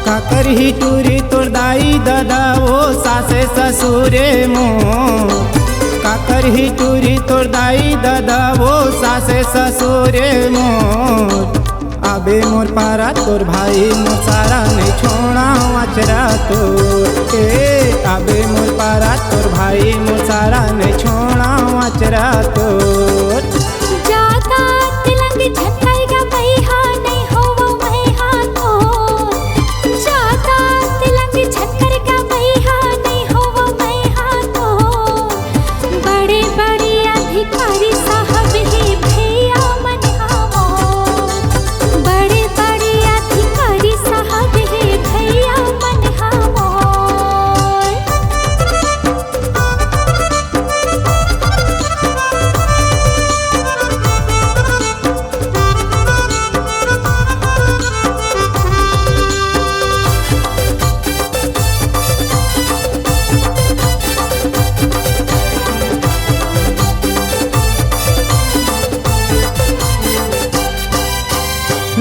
काकर ही टूरी तोर दाई दादा वो सासे ससुरे मोर। काकर ही टूरी तोर दाई दादा वो सासे ससुरे मोर। आबे मोर पारा तोर भाई मोर सारा नहीं छोड़ा अचरा तोर। आबे मोर पारा तोर भाई मोर सारा नहीं छोड़ा अचरा तोर। जाता तिलंग झटकाएगा भैया नहीं होवो मैहा तोर। जाता तिलंग झटकाएगा भैया नहीं होवो मैहा तोर। बड़े बड़े अधिकारी साहब ही भैया मन हमोर। बड़े बड़े अधिकारी साहब ही भैया मन हमोर।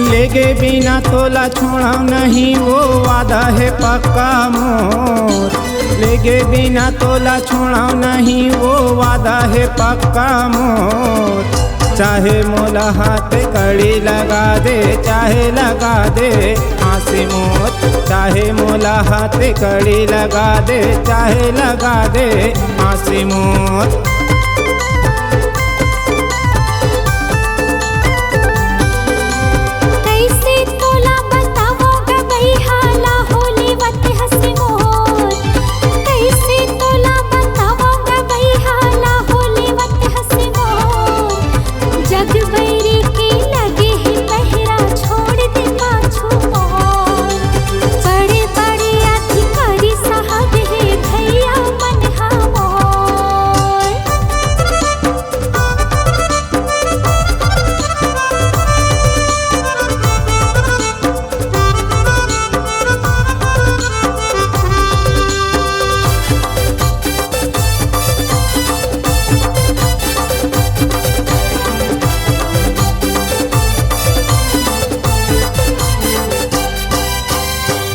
लेगे बिना तोला छोड़ा नहीं वो वादा है पक्का मोर। लेगे बिना तोला छोड़ा नहीं वो वादा है पक्का मोर। चाहे मोला हाथ कड़ी लगा दे चाहे लगा दे फांसी मोर। चाहे मोला हाथ कड़ी लगा दे चाहे लगा दे फांसी मोर।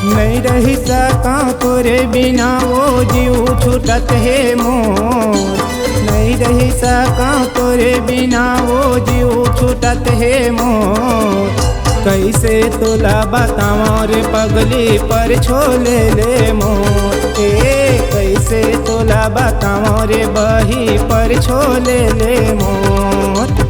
नहीं रही सका तोरे बिना वो जीव छूटत है मोर। नहीं रही सका तोरे बिना वो जीव छूटत है मोर। कैसे तोला बताओ रे पगली पर छोले ले मोर। कैसे तोला बताओ रे बही पर छोले ले मोर।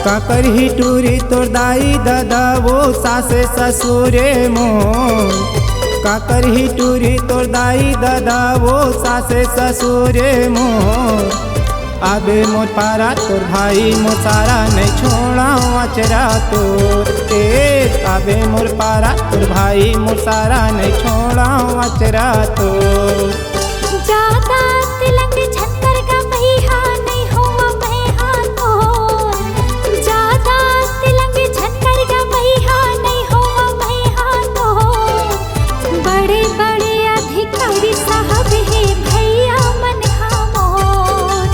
काकर ही टूरी तोर दाई दादा वो सासे ससुरे मोर। काकर ही टूरी तोर दाई दादा वो सासे ससुरे मोर। आबे मोर पारा तोर भाई मोर सारा नहीं छोड़ा अचरा तोर। आबे मोर पारा तोर भाई मोर सारा नहीं छोड़ा अचरा तोर। जाता तिलंग झटकाएगा भैया नहीं होवो मैहा तोर। जाता तिलंग झटकाएगा भैया नहीं होवो मैहा तोर। बड़े बड़े अधिकारी साहब ही भैया मन हमोर।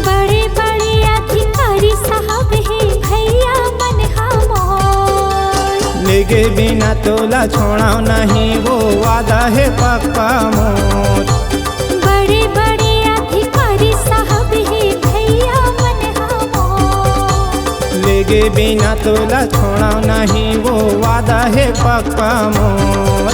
बड़े बड़े अधिकारी साहब ही भैया मन हमोर। लेगे बिना तोला छोड़ा नहीं वो वादा है पक्का मोर। बड़े बड़े अधिकारी साहब ही भैया मन हमोर। लेगे बिना तोला छोड़ा नहीं वो वादा है पक्का मोर।